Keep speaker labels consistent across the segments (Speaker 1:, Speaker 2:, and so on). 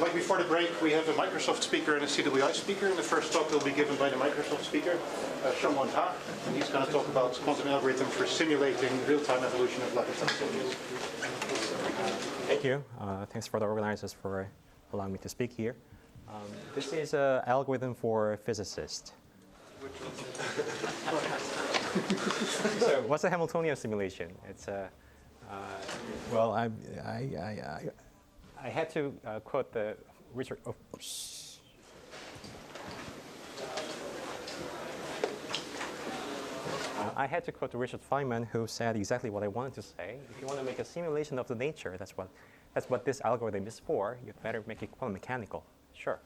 Speaker 1: Like before the break, we have a Microsoft speaker and a CWI speaker. And the first talk will be given by the Microsoft speaker, Jeongwan Haah. And he's going to talk about quantum algorithms for simulating real-time evolution of lattice Hamiltonians.
Speaker 2: Thank you. Thanks for the organizers for allowing me to speak here. This is an algorithm for physicists. So, what's a Hamiltonian simulation? It's a well, I had to quote the Richard. Oh, I had to quote Richard Feynman, who said exactly what I wanted to say. If you want to make a simulation of the nature, that's what this algorithm is for. You better make it quantum mechanical. Sure.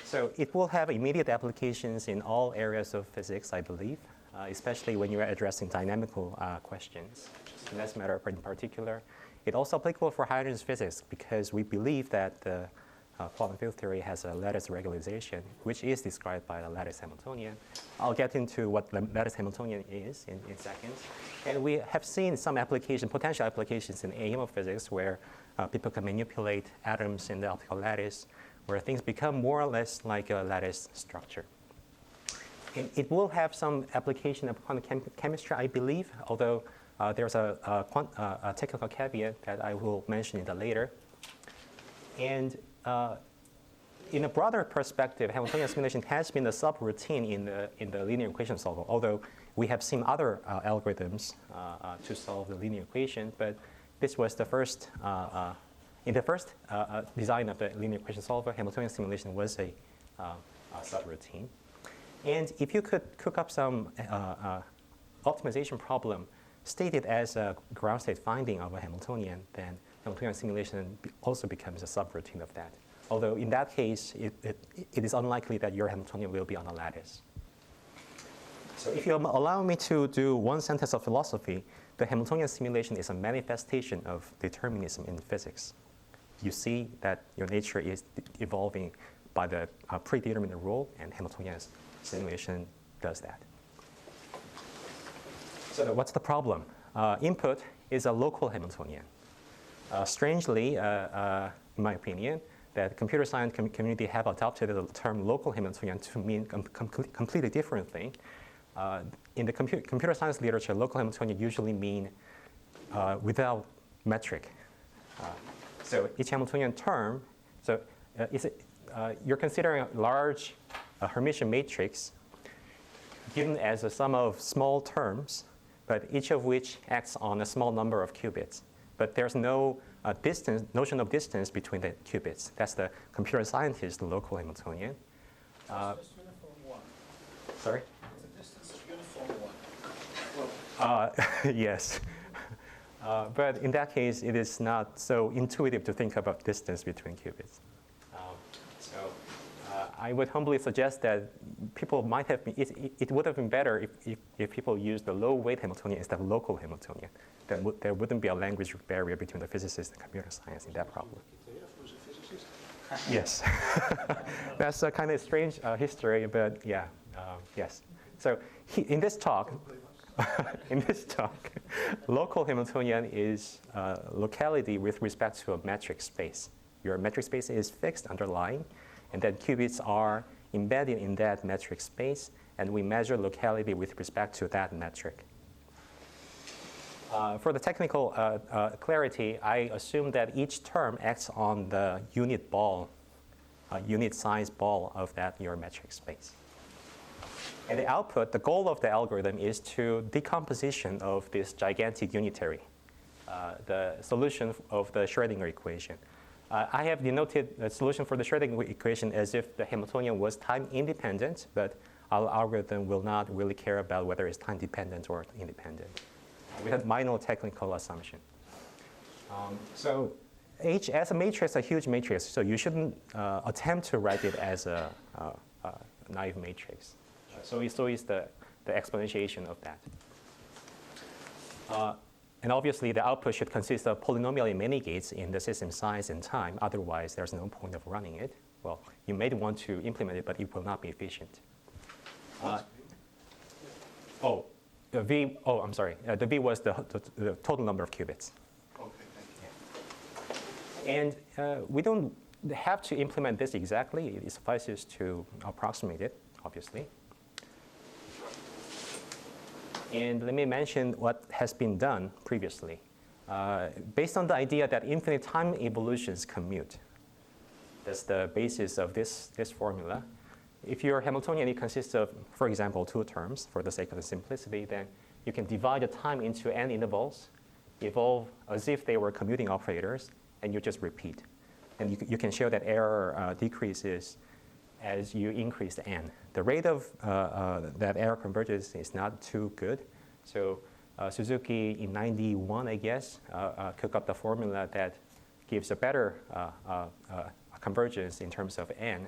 Speaker 2: So it will have immediate applications in all areas of physics, I believe, especially when you're addressing dynamical questions, in this matter in particular. It's also applicable for high-energy physics because we believe that the quantum field theory has a lattice regularization, which is described by the lattice Hamiltonian. I'll get into what the lattice Hamiltonian is in seconds. And we have seen some potential applications in AEM physics where people can manipulate atoms in the optical lattice, where things become more or less like a lattice structure. And it will have some application of quantum chemistry, I believe, although there's a technical caveat that I will mention in the later. And in a broader perspective, Hamiltonian simulation has been a subroutine in the linear equation solver, although we have seen other algorithms to solve the linear equation, but this was the first in the first design of the linear equation solver, Hamiltonian simulation was a subroutine. And if you could cook up some optimization problem stated as a ground state finding of a Hamiltonian, then Hamiltonian simulation also becomes a subroutine of that. Although in that case, it is unlikely that your Hamiltonian will be on a lattice. So if you allow me to do one sentence of philosophy, the Hamiltonian simulation is a manifestation of determinism in physics. You see that your nature is evolving by the predetermined rule, and Hamiltonian simulation does that. So what's the problem? Input is a local Hamiltonian. Strangely, in my opinion, that computer science community have adopted the term local Hamiltonian to mean completely different thing. In the computer science literature, local Hamiltonian usually mean without metric. So each Hamiltonian term, you're considering a large Hermitian matrix given as a sum of small terms, but each of which acts on a small number of qubits. But there's no notion of distance between the qubits. That's the computer scientist local Hamiltonian.
Speaker 3: It's uniform 1.
Speaker 2: Sorry?
Speaker 3: The distance is uniform 1.
Speaker 2: Yes. But in that case, it is not so intuitive to think about distance between qubits. I would humbly suggest that people might have been, it would have been better if people used the low weight Hamiltonian instead of local Hamiltonian. Then there wouldn't be a language barrier between the physicist and computer science in that problem. Yes. That's a kind of strange history, but yeah, yes. So in this talk, local Hamiltonian is locality with respect to a metric space. Your metric space is fixed underlying, and then qubits are embedded in that metric space, and we measure locality with respect to that metric. For the technical clarity, I assume that each term acts on the unit size ball of that your metric space. And the output, the goal of the algorithm is to decomposition of this gigantic unitary, the solution of the Schrödinger equation. I have denoted the solution for the Schrödinger equation as if the Hamiltonian was time independent, but our algorithm will not really care about whether it's time dependent or independent. We have minor technical assumption. So H as a matrix, a huge matrix, so you shouldn't attempt to write it as a naive matrix. So is the exponentiation of that. And obviously, the output should consist of polynomially many gates in the system size and time. Otherwise, there's no point of running it. Well, you may want to implement it, but it will not be efficient. The V was the total number of qubits.
Speaker 1: Okay, thank you.
Speaker 2: And we don't have to implement this exactly. It suffices to approximate it, obviously. And let me mention what has been done previously. Based on the idea that infinite time evolutions commute. That's the basis of this formula. If your Hamiltonian it consists of, for example, 2 terms, for the sake of the simplicity, then you can divide the time into n intervals, evolve as if they were commuting operators, and you just repeat. And you can show that error decreases as you increase the n. The rate of that error convergence is not too good. So Suzuki in 91, I guess, cooked up the formula that gives a better convergence in terms of n,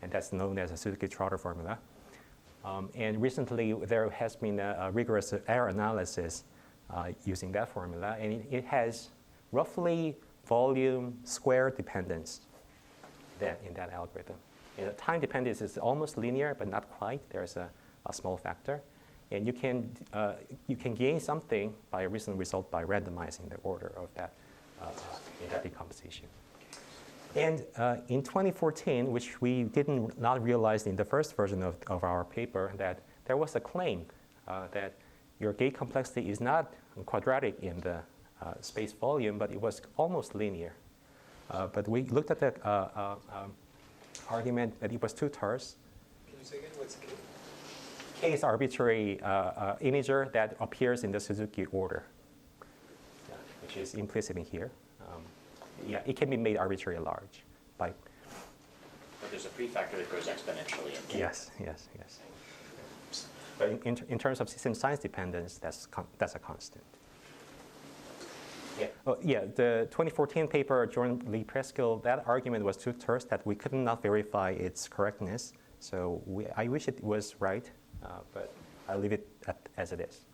Speaker 2: and that's known as the Suzuki-Trotter formula. And recently, there has been a rigorous error analysis using that formula, and it has roughly volume square dependence in that algorithm. And the time dependence is almost linear, but not quite. There's a small factor. And you can gain something by a recent result by randomizing the order of that in that decomposition. And in 2014, which we not realize in the first version of our paper, that there was a claim that your gate complexity is not quadratic in the space volume, but it was almost linear. But we looked at the argument that it was 2 terse.
Speaker 3: Can you say again, what's K?
Speaker 2: K is arbitrary integer that appears in the Suzuki order, which is implicit in here. Yeah, it can be made arbitrarily large by.
Speaker 4: But there's a prefactor that grows exponentially in K.
Speaker 2: Yes. But in terms of system size dependence, that's a constant. Yeah. The 2014 paper, Jordan Lee Preskill, that argument was 2 terse that we could not verify its correctness. So I wish it was right, but I'll leave it as it is.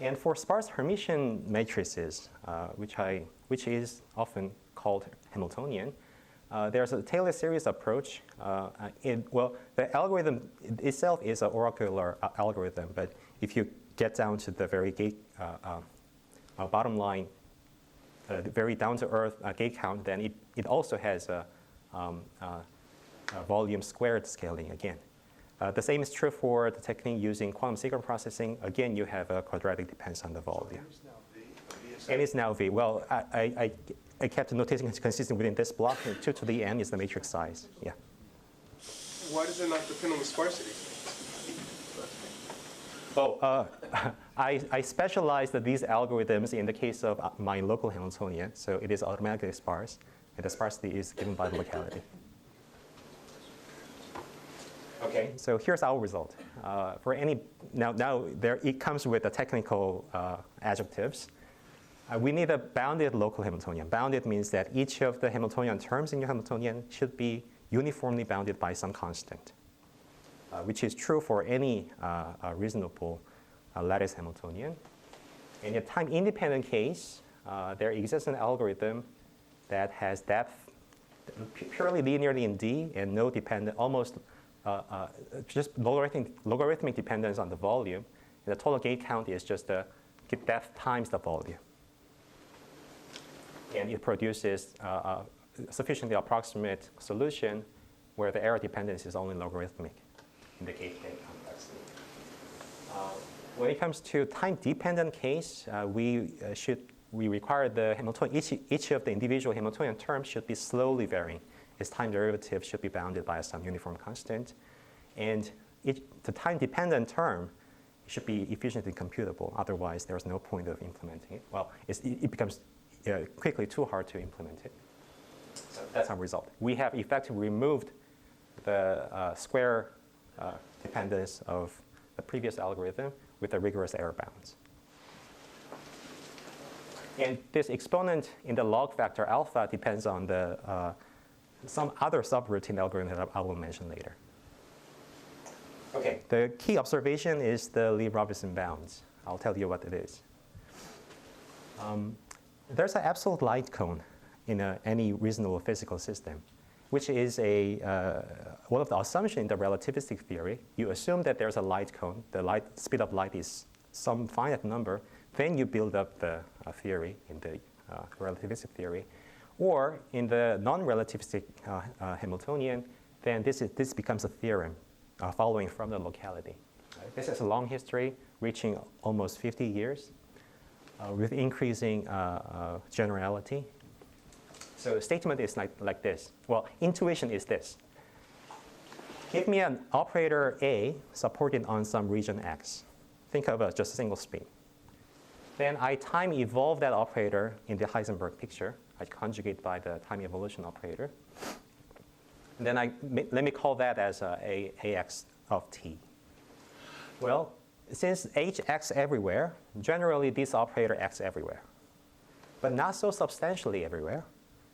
Speaker 2: And for sparse Hermitian matrices, which is often called Hamiltonian, there's a Taylor series approach. The algorithm itself is an oracular algorithm, but if you get down to the very gate bottom line, the very down-to-earth gate count, then it also has a volume squared scaling again. The same is true for the technique using quantum sequence processing. Again, you have a quadratic depends on the volume. And it's now V. Well, I kept noticing it's consistent within this block. 2 to the n is the matrix size. Yeah.
Speaker 5: Why does it not depend on the sparsity?
Speaker 2: I specialized these algorithms in the case of my local Hamiltonian, so it is automatically sparse, and the sparsity is given by the locality. Okay, so here's our result. For any now there it comes with the technical adjectives. We need a bounded local Hamiltonian. Bounded means that each of the Hamiltonian terms in your Hamiltonian should be uniformly bounded by some constant, which is true for any reasonable lattice Hamiltonian. In a time-independent case, there exists an algorithm that has depth purely linearly in D and no dependent, almost just logarithmic dependence on the volume. And the total gate count is just the depth times the volume. And it produces a sufficiently approximate solution where the error dependence is only logarithmic in the gate complexity. When it comes to time-dependent case, we require the Hamiltonian, each of the individual Hamiltonian terms should be slowly varying. Its time derivative should be bounded by some uniform constant. And the time-dependent term should be efficiently computable. Otherwise, there's no point of implementing it. Well, it becomes quickly too hard to implement it. So that's our result. We have effectively removed the square dependence of the previous algorithm with a rigorous error bounds. And this exponent in the log factor alpha depends on some other subroutine algorithm that I will mention later. Okay, the key observation is the Lee-Robinson bounds. I'll tell you what it is. There's an absolute light cone in any reasonable physical system, which is one of the assumptions in the relativistic theory. You assume that there's a light cone. The speed of light is some finite number. Then you build up the theory in the relativistic theory. Or in the non-relativistic Hamiltonian, then this becomes a theorem following from the locality. Right? This has a long history, reaching almost 50 years, with increasing generality. So the statement is like this. Well, intuition is this. Give me an operator A supported on some region X. Think of just a single spin. Then I time evolve that operator in the Heisenberg picture. I conjugate by the time evolution operator. And then let me call that as AX of t. Well, since H acts everywhere, generally this operator acts everywhere. But not so substantially everywhere.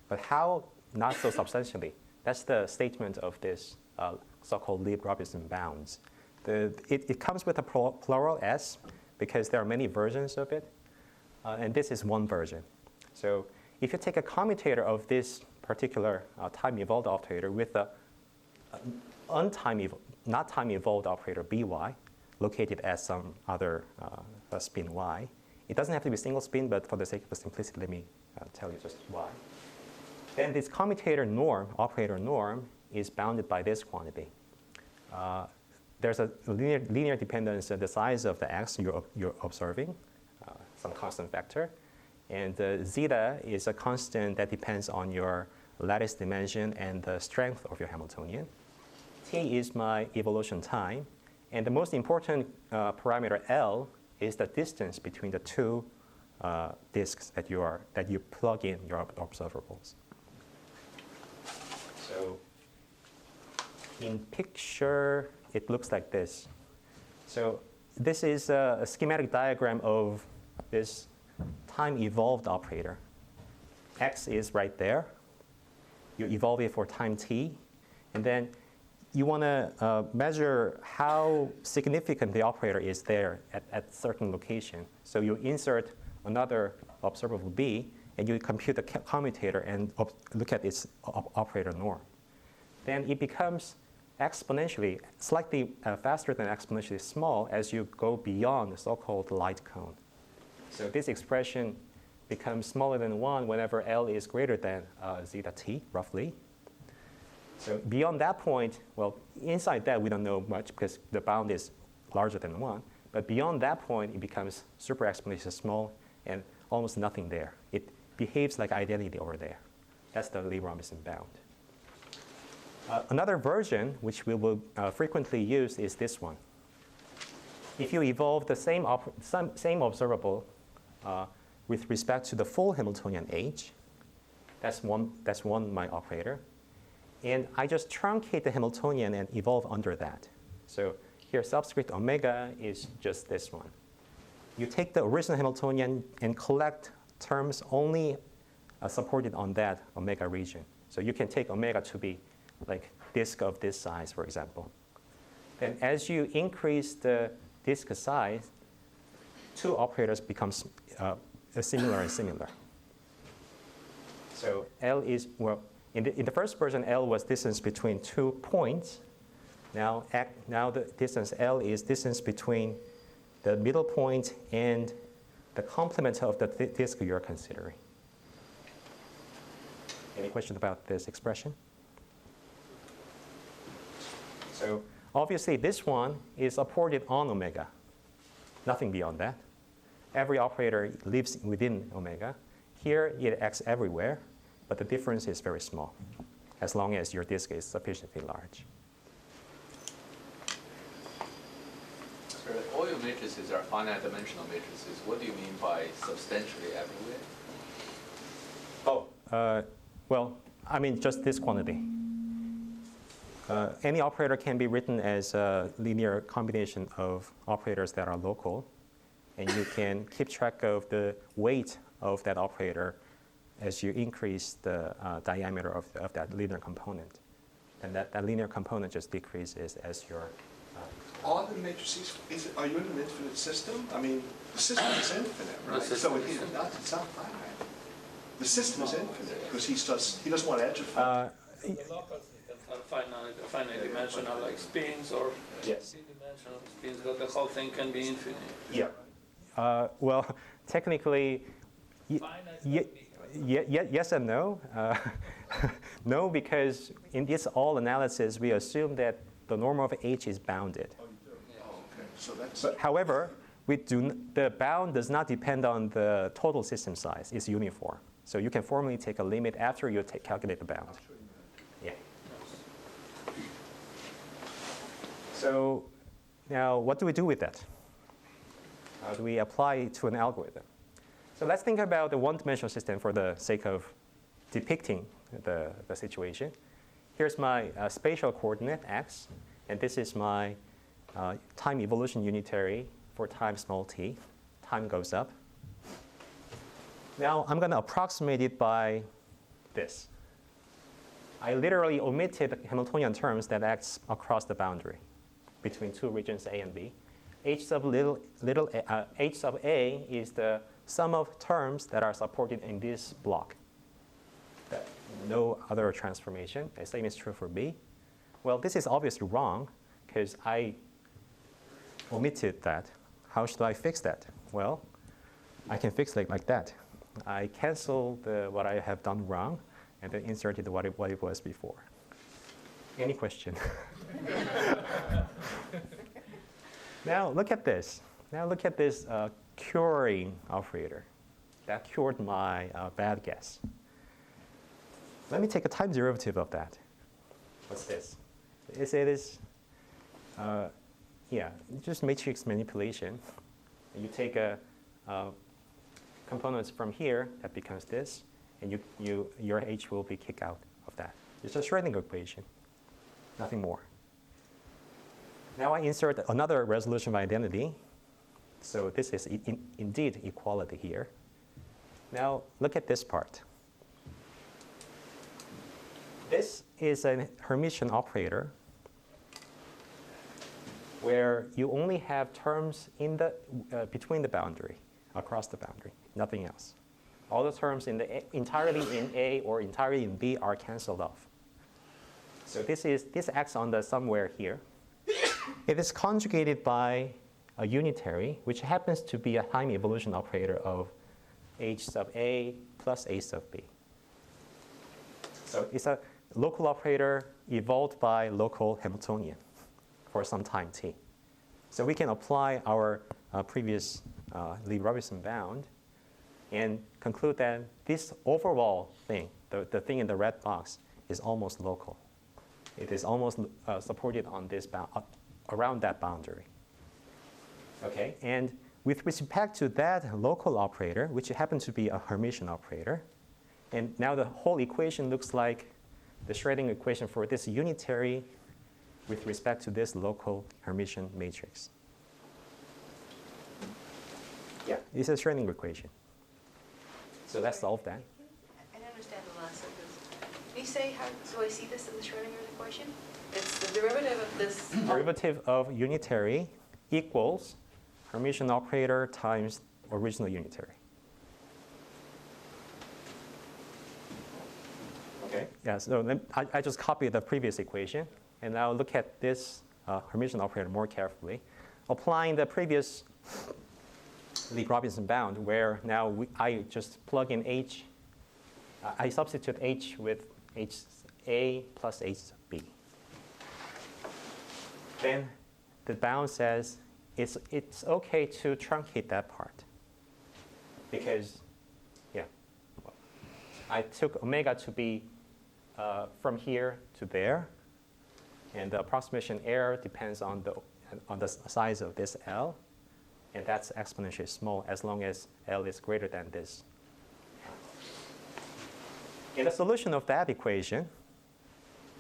Speaker 2: But how not so substantially? That's the statement of this so-called Lieb-Robinson bounds. It comes with a plural S because there are many versions of it. And this is one version. So if you take a commutator of this particular time-evolved operator with a not time-evolved operator by, located at some other spin y, it doesn't have to be a single spin, but for the sake of simplicity, let me tell you just y. Then this commutator norm, operator norm, is bounded by this quantity. There's a linear dependence on the size of the x you're observing, some constant vector. And zeta is a constant that depends on your lattice dimension and the strength of your Hamiltonian. T is my evolution time. And the most important parameter L is the distance between the two disks that you plug in your observables. So in picture, it looks like this. So this is a schematic diagram of this time-evolved operator. X is right there. You evolve it for time t. And then you want to measure how significant the operator is there at certain location. So you insert another observable b, and you compute the commutator and look at its operator norm. Then it becomes exponentially, slightly faster than exponentially small as you go beyond the so-called light cone. So this expression becomes smaller than 1 whenever L is greater than zeta t, roughly. So beyond that point, well, inside that we don't know much because the bound is larger than 1. But beyond that point, it becomes super exponentially small and almost nothing there. It behaves like identity over there. That's the Lieb-Robinson bound. Another version, which we will frequently use, is this one. If you evolve the same observable with respect to the full Hamiltonian H, that's one my operator. And I just truncate the Hamiltonian and evolve under that. So here subscript omega is just this one. You take the original Hamiltonian and collect terms only supported on that omega region. So you can take omega to be like disk of this size, for example. Then as you increase the disk size, two operators become similar and similar. So L is, well, in the first version, L was distance between 2 points. Now the distance L is distance between the middle point and the complement of the disk you're considering. Any question about this expression? So obviously this one is supported on omega. Nothing beyond that. Every operator lives within omega. Here it acts everywhere, but the difference is very small, as long as your disk is sufficiently large.
Speaker 3: So all your matrices are finite dimensional matrices. What do you mean by substantially everywhere?
Speaker 2: Oh, well, I mean just this quantity. Any operator can be written as a linear combination of operators that are local, and you can keep track of the weight of that operator as you increase the diameter of that linear component. And that linear component just decreases as your...
Speaker 6: All the matrices, are you in an infinite system? I mean, the system is infinite, right? So it's not finite. The system is infinite because he doesn't want to edge
Speaker 7: The locals are finite dimensional, like spins or
Speaker 2: Yes.
Speaker 7: three-dimensional spins, that the whole thing can be infinite.
Speaker 2: Yeah. Well, technically,
Speaker 7: Finite
Speaker 2: ye-
Speaker 7: can be
Speaker 2: Yes and no. No, because in this all analysis, we assume that the norm of H is bounded.
Speaker 6: Oh, you do? Oh, okay. So that's,
Speaker 2: But however, the bound does not depend on the total system size. It's uniform. So you can formally take a limit after you calculate the bound. Yeah. So now what do we do with that? How do we apply it to an algorithm? So let's think about the one-dimensional system for the sake of depicting the situation. Here's my spatial coordinate, x, and this is my time evolution unitary for time small t. Time goes up. Now I'm going to approximate it by this. I literally omitted Hamiltonian terms that act across the boundary between two regions A and B. H sub H sub A is the sum of terms that are supported in this block. No other transformation. The same is true for B. Well, this is obviously wrong because I omitted that. How should I fix that? Well, I can fix it like that. I cancel what I have done wrong and then inserted what it was before. Any question? Now look at this. Now look at this curing operator. That cured my bad guess. Let me take a time derivative of that. What's this? It is, just matrix manipulation. You take components from here, that becomes this, and your H will be kicked out of that. It's a Schrödinger equation, nothing more. Now I insert another resolution of identity. So this is indeed equality here. Now look at this part. This is a Hermitian operator where you only have terms in the between the boundary, across the boundary, nothing else. All the terms entirely in A or entirely in B are canceled off. So this acts on the somewhere here. It is conjugated by a unitary, which happens to be a time evolution operator of H sub A plus A sub B. So it's a local operator evolved by local Hamiltonian for some time t. So we can apply our previous Lie-Robinson bound and conclude that this overall thing, the thing in the red box, is almost local. It is almost supported on this around that boundary. Okay, and with respect to that local operator, which happens to be a Hermitian operator, and now the whole equation looks like the Schrödinger equation for this unitary with respect to this local Hermitian matrix. Yeah, it's a Schrödinger equation. So let's solve that.
Speaker 8: I don't understand the last sentence. Can you say how do I see this in the Schrödinger equation? It's the derivative of this.
Speaker 2: Derivative of unitary equals Hermitian operator times original unitary. Okay. Yeah. So I just copied the previous equation, and now look at this Hermitian operator more carefully, applying the previous Lie-Robinson bound, where now I just plug in H. I substitute H with H A plus H B. Then the bound says it's okay to truncate that part because, I took omega to be from here to there, and the approximation error depends on the size of this L, and that's exponentially small as long as L is greater than this. And the solution of that equation,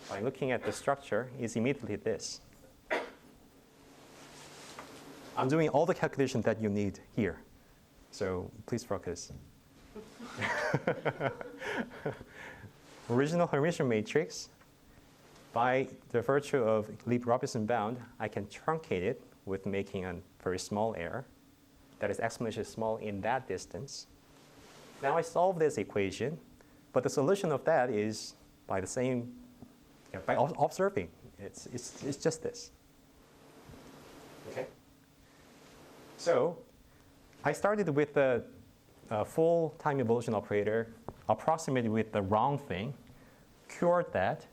Speaker 2: by looking at the structure, is immediately this. I'm doing all the calculations that you need here, so please focus. Original Hermitian matrix, by the virtue of Lie-Robinson bound, I can truncate it with making a very small error that is exponentially small in that distance. Now I solve this equation, but the solution of that is by the same, by observing. It's just this. Okay. So I started with the full time evolution operator approximated with the wrong thing, cured that.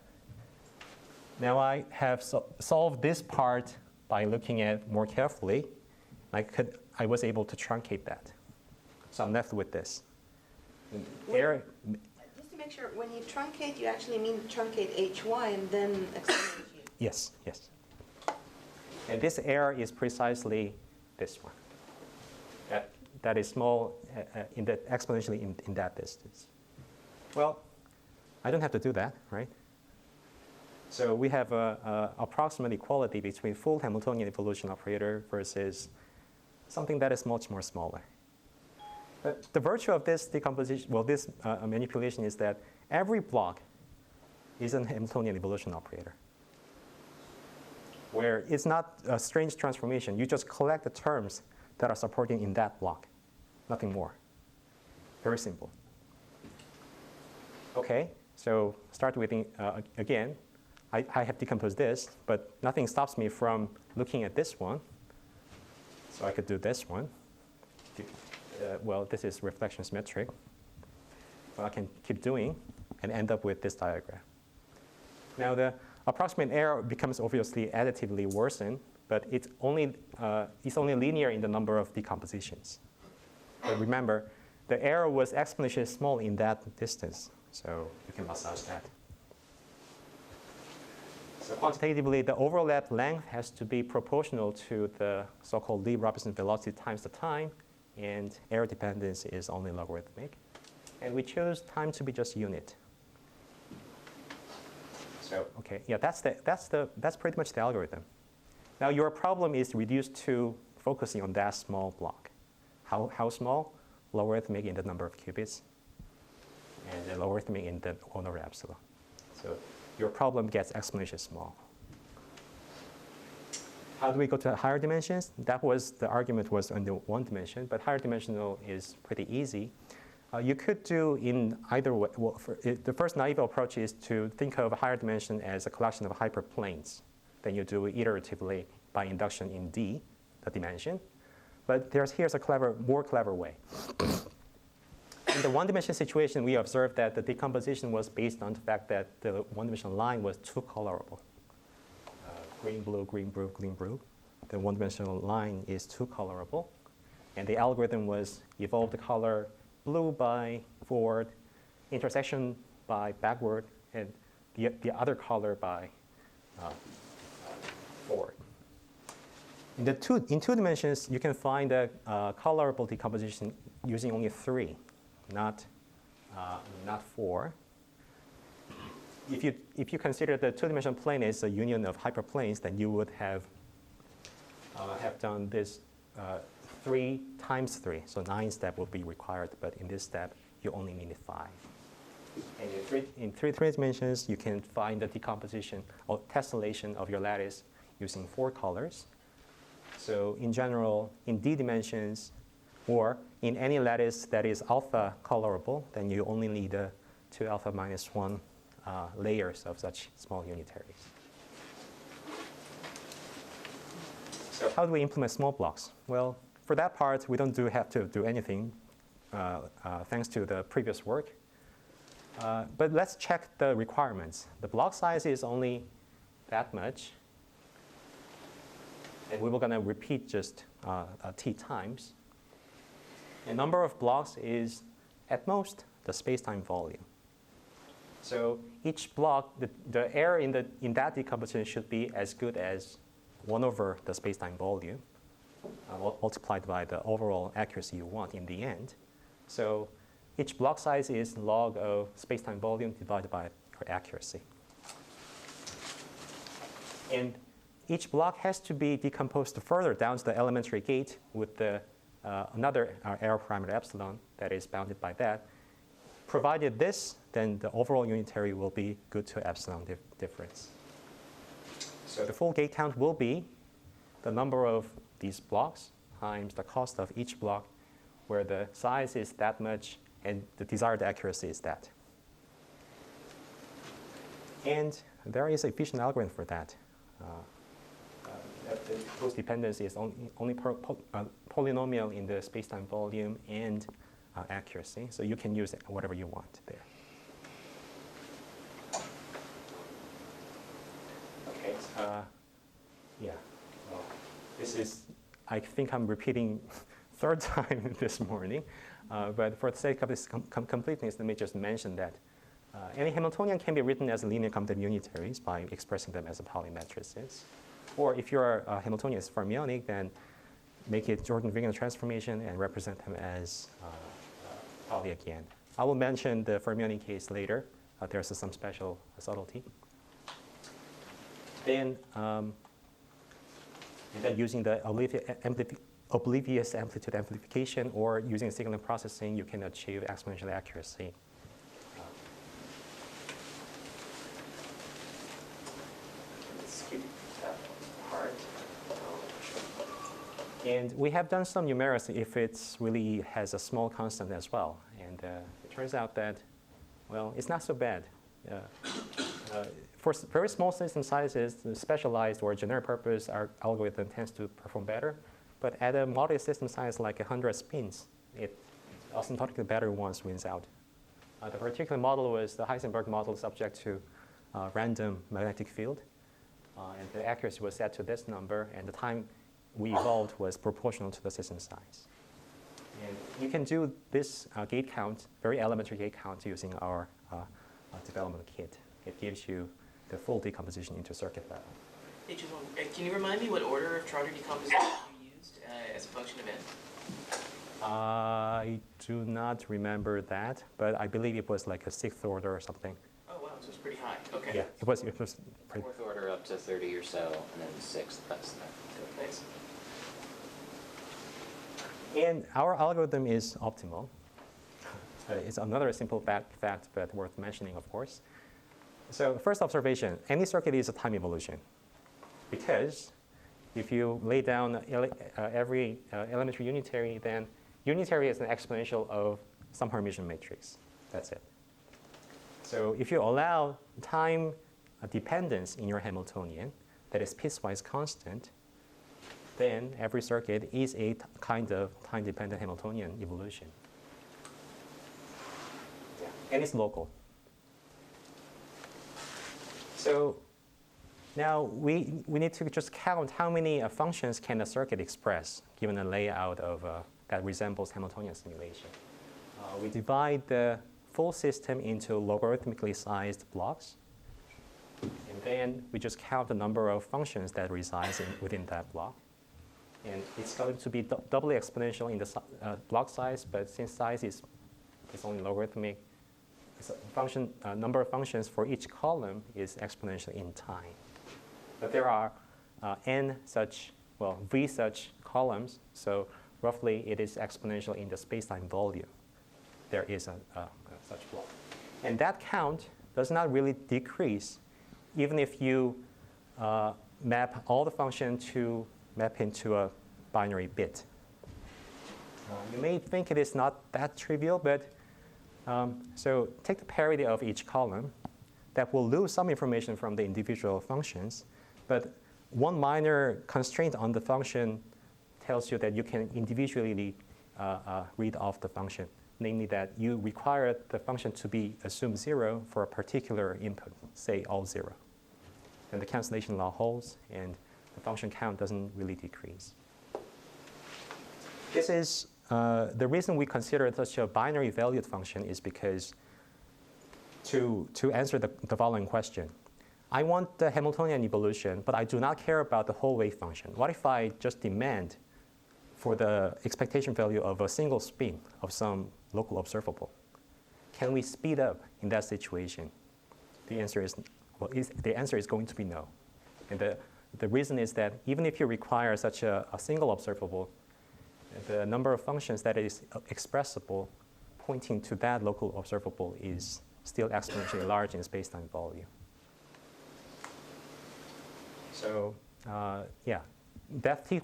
Speaker 2: Now I have solved this part by looking at more carefully. I was able to truncate that. So I'm left with this.
Speaker 9: Just to make sure, when you truncate, you actually mean truncate HY and then accelerate U.
Speaker 2: Yes, yes. And this error is precisely this one. That is small, exponentially in that distance. Well, I don't have to do that, right? So we have a approximate equality between full Hamiltonian evolution operator versus something that is much more smaller. But the virtue of this decomposition, this manipulation is that every block is a Hamiltonian evolution operator, where it's not a strange transformation. You just collect the terms that are supporting in that block, nothing more. Very simple. Okay, so start with, again, I have decomposed this, but nothing stops me from looking at this one. So I could do this one. This is reflection symmetric. Well, I can keep doing and end up with this diagram. Now the approximate error becomes obviously additively worsened, but it's only linear in the number of decompositions. But remember, the error was exponentially small in that distance, so you can massage that. So quantitatively, the overlap length has to be proportional to the so-called Lie-Robinson velocity times the time, and error dependence is only logarithmic. And we chose time to be just unit. So okay, yeah, that's pretty much the algorithm. Now your problem is reduced to focusing on that small block. How small? Logarithmic in the number of qubits, and the logarithmic in the honor epsilon. So your problem gets exponentially small. How do we go to higher dimensions? That was the argument was on the one dimension, but higher dimensional is pretty easy. You could do in either way. Well, the first naive approach is to think of a higher dimension as a collection of hyperplanes. Then you do it iteratively by induction in D, the dimension. But here's a more clever way. In the one-dimensional situation, we observed that the decomposition was based on the fact that the one-dimensional line was too colorable. Green, blue, green, blue, green, blue. The one-dimensional line is too colorable. And the algorithm was evolve the color blue by forward, intersection by backward, and the other color by forward. In two dimensions, you can find a colorable decomposition using only 3. Not 4. If you consider the two-dimensional plane as a union of hyperplanes, then you would have done this 3 times 3. So 9 steps will be required, but in this step, you only need 5. And in three dimensions, you can find the decomposition or tessellation of your lattice using 4 colors. So in general, in D dimensions, or in any lattice that is alpha colorable, then you only need 2 alpha minus 1 layers of such small unitaries. So how do we implement small blocks? Well, for that part, we don't have to do anything thanks to the previous work. But let's check the requirements. The block size is only that much. And we were going to repeat just t times. The number of blocks is, at most, the space-time volume. So each block, the error in that decomposition should be as good as 1 over the space-time volume multiplied by the overall accuracy you want in the end. So each block size is log of space-time volume divided by your accuracy. And each block has to be decomposed further down to the elementary gate with another error parameter epsilon that is bounded by that. Provided this, then the overall unitary will be good to epsilon difference. So the full gate count will be the number of these blocks times the cost of each block, where the size is that much and the desired accuracy is that. And there is an efficient algorithm for that. The post dependence is only polynomial in the space-time volume and accuracy. So you can use whatever you want there. Okay. Yeah. Well, this is, I think I'm repeating third time this morning. But for the sake of this completeness, let me just mention that any Hamiltonian can be written as linear commutative unitaries by expressing them as Pauli matrices. Or if your Hamiltonian is fermionic, then make it Jordan-Wegener transformation and represent them as Pauli again. I will mention the fermionic case later. There's some special subtlety. Then using the oblivious amplitude amplification or using signal processing, you can achieve exponential accuracy. Let's keep that part. And we have done some numerics if it really has a small constant as well. And it turns out that, well, it's not so bad. For very small system sizes, the specialized or generic purpose, our algorithm tends to perform better. But at a modest system size like 100 spins, it asymptotically better ones wins out. The particular model was the Heisenberg model subject to random magnetic field. And the accuracy was set to this number, and the time we evolved was proportional to the system size. And you can do this gate count, very elementary gate count, using our development kit. It gives you the full decomposition into circuit level.
Speaker 4: Hey, Jeongwan, can you remind me what order of Trotter decomposition you used as a function of n?
Speaker 2: I do not remember that, but I believe it was like a 6th order or something.
Speaker 4: Oh, wow, so it's pretty high. Okay.
Speaker 2: Yeah, it was pretty.
Speaker 4: 4th order up to 30 or so, and then 6th, that's that. Good, thanks.
Speaker 2: And our algorithm is optimal. It's another simple fact, but worth mentioning, of course. So first observation, any circuit is a time evolution. Because if you lay down every elementary unitary, then unitary is an exponential of some Hermitian matrix. That's it. So if you allow time dependence in your Hamiltonian that is piecewise constant, then every circuit is a kind of time-dependent Hamiltonian evolution. Yeah. And it's local. So now we need to just count how many functions can a circuit express given a layout of that resembles Hamiltonian simulation. We divide the full system into logarithmically sized blocks. And then we just count the number of functions that resides within that block. And it's going to be doubly exponential in the block size, but since size is only logarithmic, the number of functions for each column is exponential in time. But there are v such columns, so roughly it is exponential in the space-time volume. There is such block. And that count does not really decrease even if you map all the function to map into a binary bit. You may think it is not that trivial, but so take the parity of each column. That will lose some information from the individual functions, but one minor constraint on the function tells you that you can individually read off the function, namely that you require the function to be assumed 0 for a particular input, say all 0. Then the cancellation law holds, and the function count doesn't really decrease. This is the reason we consider such a binary valued function is because to answer the following question, I want the Hamiltonian evolution, but I do not care about the whole wave function. What if I just demand for the expectation value of a single spin of some local observable? Can we speed up in that situation? The answer is going to be no. And the reason is that even if you require such a single observable, the number of functions that is expressible pointing to that local observable is still exponentially large in space-time volume. So depth T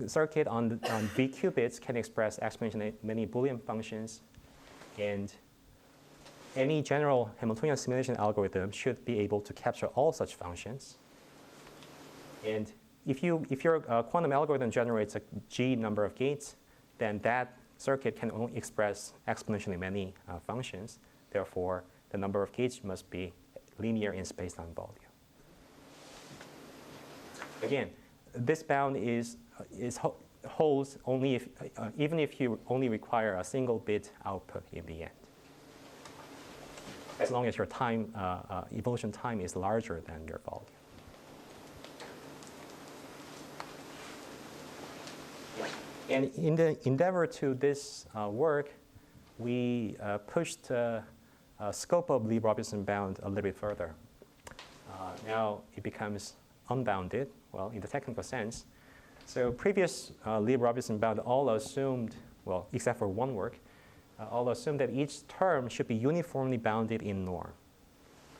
Speaker 2: circuit on V qubits can express exponentially many Boolean functions, and any general Hamiltonian simulation algorithm should be able to capture all such functions. And if your quantum algorithm generates a G number of gates, then that circuit can only express exponentially many functions. Therefore, the number of gates must be linear in space-time volume. Again, this bound holds only if, even if you only require a single bit output in the end, as long as your time evolution time is larger than your volume. And in the endeavor to this work, we pushed the scope of Lie-Robinson bound a little bit further. Now it becomes unbounded, well, in the technical sense. So previous Lie-Robinson bound all assumed, well, except for one work, all assumed that each term should be uniformly bounded in norm.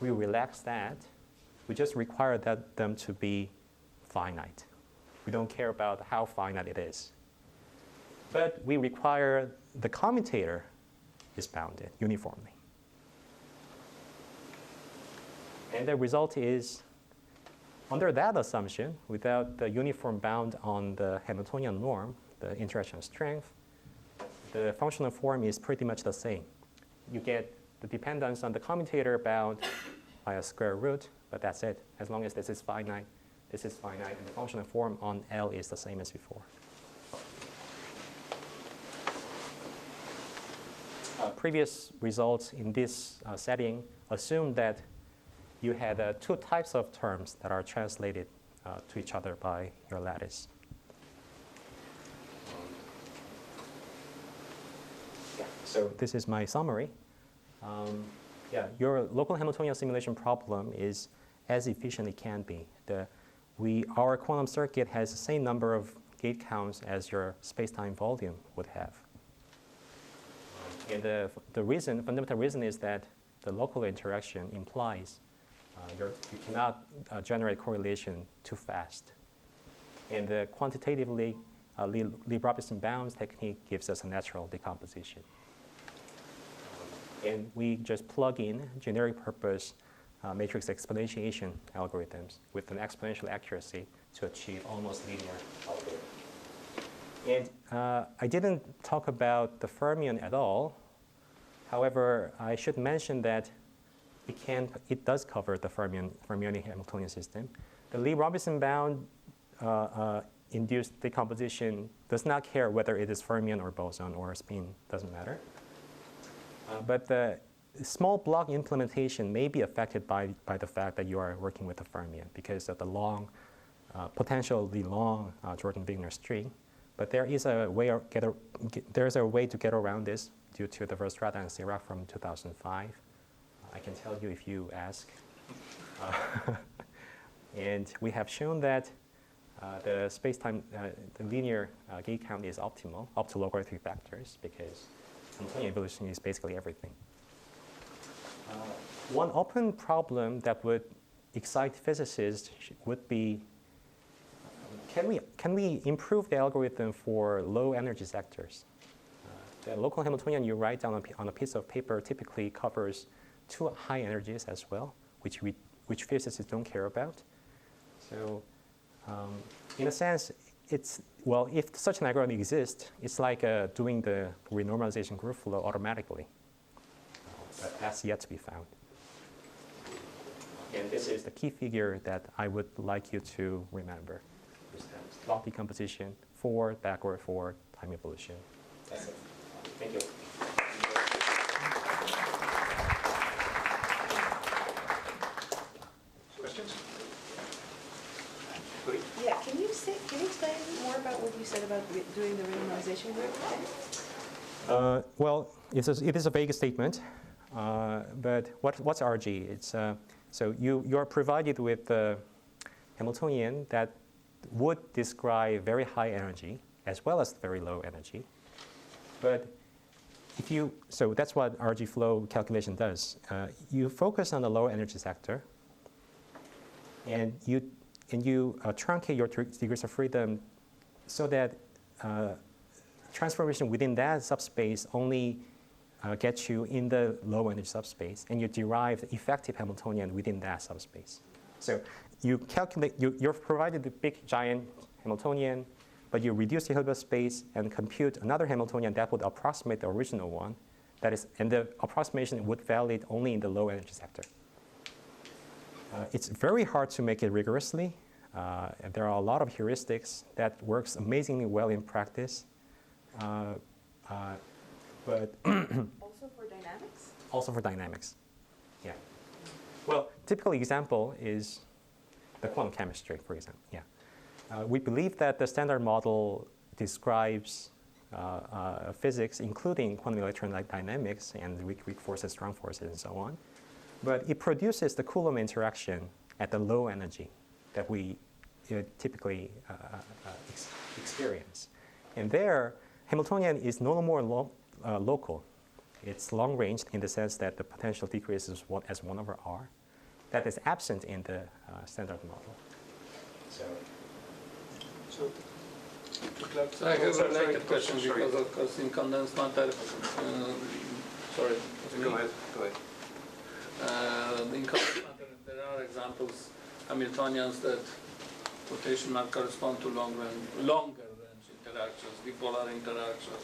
Speaker 2: We relaxed that. We just require them to be finite. We don't care about how finite it is. But we require the commutator is bounded uniformly. And the result is, under that assumption, without the uniform bound on the Hamiltonian norm, the interaction strength, the functional form is pretty much the same. You get the dependence on the commutator bound by a square root, but that's it. As long as this is finite, and the functional form on L is the same as before. Previous results in this setting assume that you had two types of terms that are translated to each other by your lattice. So this is my summary. Your local Hamiltonian simulation problem is as efficient as it can be. Our quantum circuit has the same number of gate counts as your space-time volume would have. And the fundamental reason is that the local interaction implies you cannot generate correlation too fast. And the quantitatively Lie-Robinson bounds technique gives us a natural decomposition. And we just plug in generic purpose matrix exponentiation algorithms with an exponential accuracy to achieve almost linear algorithm. And I didn't talk about the fermion at all. However, I should mention that it does cover the fermionic Hamiltonian system. The Lie-Robinson bound induced decomposition does not care whether it is fermion or boson or spin, doesn't matter. But the small block implementation may be affected by the fact that you are working with a fermion because of the long, potentially long Jordan-Wigner string. But there is a way to get around this due to the Verstrata and Sirac from 2005. I can tell you if you ask. And we have shown that the space-time, the linear gate count is optimal up to logarithmic factors because Hamiltonian evolution is basically everything. One open problem that would excite physicists would be, can we improve the algorithm for low energy sectors? The local Hamiltonian you write down on a piece of paper typically covers two high energies as well, which physicists don't care about. So in a sense, if such an algorithm exists, it's like doing the renormalization group flow automatically. But that's yet to be found. And this is the key figure that I would like you to remember. Block decomposition, forward, backward, forward, time evolution. That's it. Thank you.
Speaker 1: Questions?
Speaker 9: Yeah, can you explain more about what you said about doing the renormalization group thing?
Speaker 2: Well, it is a vague statement, but what's RG? It's so you are provided with a Hamiltonian that would describe very high energy as well as very low energy, but so that's what RG flow calculation does. You focus on the low energy sector, and you truncate your degrees of freedom so that transformation within that subspace only gets you in the low energy subspace, and you derive the effective Hamiltonian within that subspace. So you calculate, you're provided the big giant Hamiltonian, but you reduce the Hilbert space and compute another Hamiltonian that would approximate the original one. That is, and the approximation would validate only in the low energy sector. It's very hard to make it rigorously. There are a lot of heuristics that works amazingly well in practice. But
Speaker 9: Also for dynamics?
Speaker 2: also for dynamics. Yeah. Well, typical example is the quantum chemistry, for example. Yeah. We believe that the standard model describes physics, including quantum electronic dynamics and weak forces, strong forces, and so on. But it produces the Coulomb interaction at the low energy that we typically experience. And there, Hamiltonian is no more local. It's long-ranged in the sense that the potential decreases as 1 over r. That is absent in the standard model.
Speaker 5: So to clarify,
Speaker 7: So I have a related question because in condensed matter, sorry.
Speaker 3: Go ahead.
Speaker 7: In condensed matter, there are examples, Hamiltonians that quotation mark correspond to longer range interactions, dipolar interactions,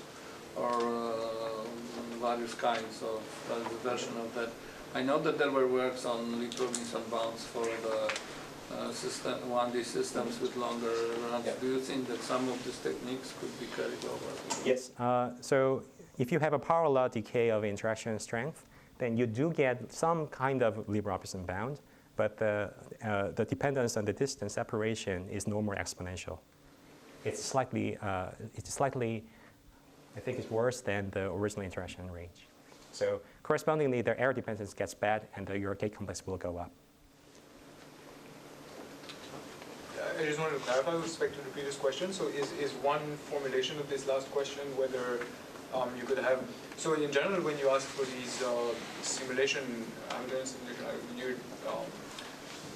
Speaker 7: or various kinds of version of that. I know that there were works on Lee-Robinson bounds for the 1D systems with longer runs. Do you think that some of these techniques could be carried over?
Speaker 2: Yes. So if you have a power law decay of interaction strength, then you do get some kind of Lee-Robinson bound, but the dependence on the distance separation is no more exponential. It's slightly, I think it's worse than the original interaction range. So correspondingly, the error dependence gets bad, and your gate complex will go up.
Speaker 10: I just wanted to clarify with respect to the previous question. So is one formulation of this last question whether you could have, so in general when you ask for these Hamiltonian simulation, you're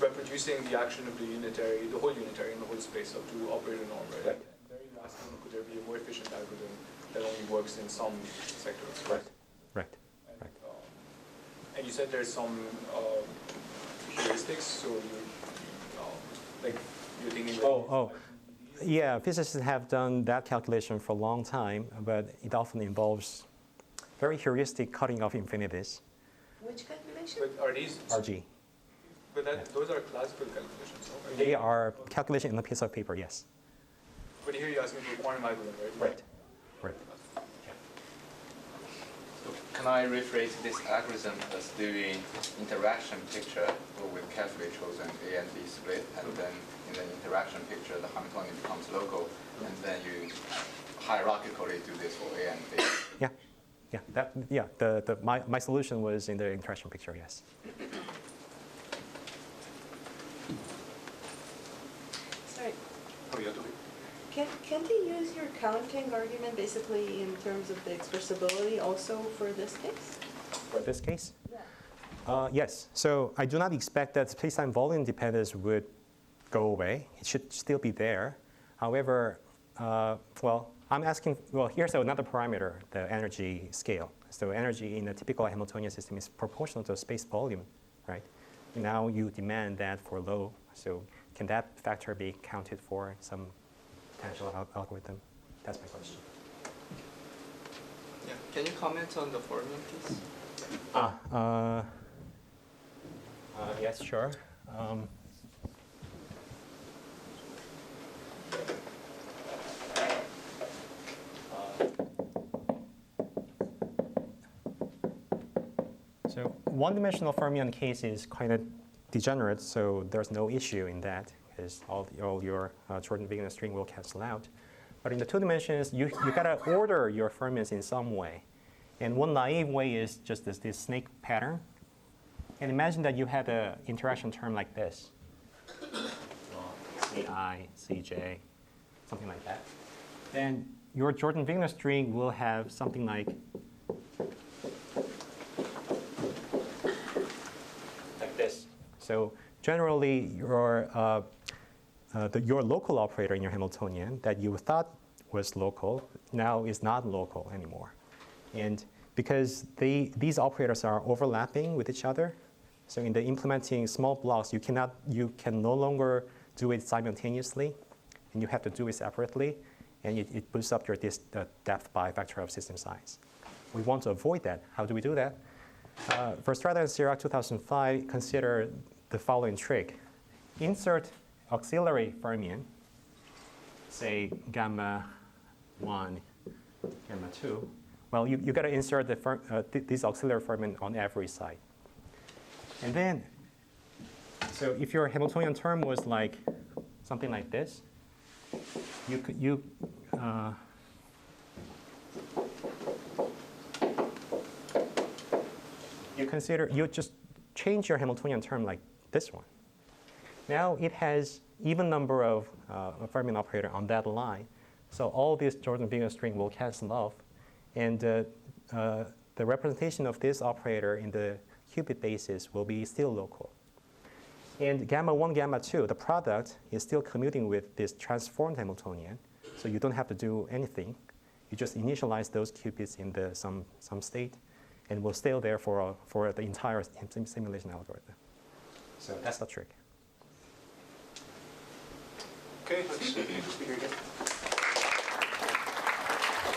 Speaker 10: reproducing the action of the whole unitary in the whole space up to operator norm, right?
Speaker 2: Right.
Speaker 10: And there you're asking, could there be a more efficient algorithm that only works in some sectors?
Speaker 2: Right.
Speaker 10: And, and you said there's some heuristics, so you're thinking.
Speaker 2: Yeah, physicists have done that calculation for a long time, but it often involves very heuristic cutting of infinities.
Speaker 9: Which calculation?
Speaker 10: But are these?
Speaker 2: RG.
Speaker 10: But those are classical calculations. No?
Speaker 2: They are calculation in a piece of paper, yes.
Speaker 10: But here you're asking for a quantum algorithm, right?
Speaker 2: Right.
Speaker 3: So can I rephrase this algorithm as doing interaction picture with carefully chosen A and B split, and then in the interaction picture, the Hamiltonian becomes local, and then you hierarchically do this for A and B.
Speaker 2: Yeah. My solution was in the interaction picture, yes.
Speaker 9: Sorry.
Speaker 6: Oh, you're doing.
Speaker 9: Can they use your counting argument basically in terms of the expressibility also for this case?
Speaker 2: For this case?
Speaker 9: Yeah.
Speaker 2: Yes. So I do not expect that space-time volume dependence would go away. It should still be there. However, I'm asking, here's another parameter, the energy scale. So energy in a typical Hamiltonian system is proportional to space volume, right? Now you demand that for low. So can that factor be counted for some potential algorithm? That's my question.
Speaker 11: Yeah. Can you comment on the fermion piece?
Speaker 2: Yes, sure. So one-dimensional fermion case is kind of degenerate, so there's no issue in that, because all your Jordan-Wigner string will cancel out. But in the two dimensions, you gotta order your fermions in some way. And one naive way is just this snake pattern. And imagine that you had an interaction term like this. CI, CJ, something like that. Then your Jordan-Wigner string will have something like this. So generally, your local operator in your Hamiltonian that you thought was local now is not local anymore. And because these operators are overlapping with each other, so in the implementing small blocks, you can no longer do it simultaneously, and you have to do it separately. and it boosts up your depth by a factor of system size. We want to avoid that. How do we do that? For Strata and Sierra 2005, consider the following trick. Insert auxiliary fermion, say gamma 1, gamma 2. Well, you got to insert this auxiliary fermion on every side. And then, so if your Hamiltonian term was like something like this, you just change your Hamiltonian term like this one. Now it has even number of fermion operator on that line, so all this Jordan-Bingham string will cancel off, and the representation of this operator in the qubit basis will be still local. And gamma 1, gamma 2, the product is still commuting with this transformed Hamiltonian, so you don't have to do anything. You just initialize those qubits in some state, and will stay there for the entire simulation algorithm. So that's the trick.
Speaker 1: Okay, let's speak again.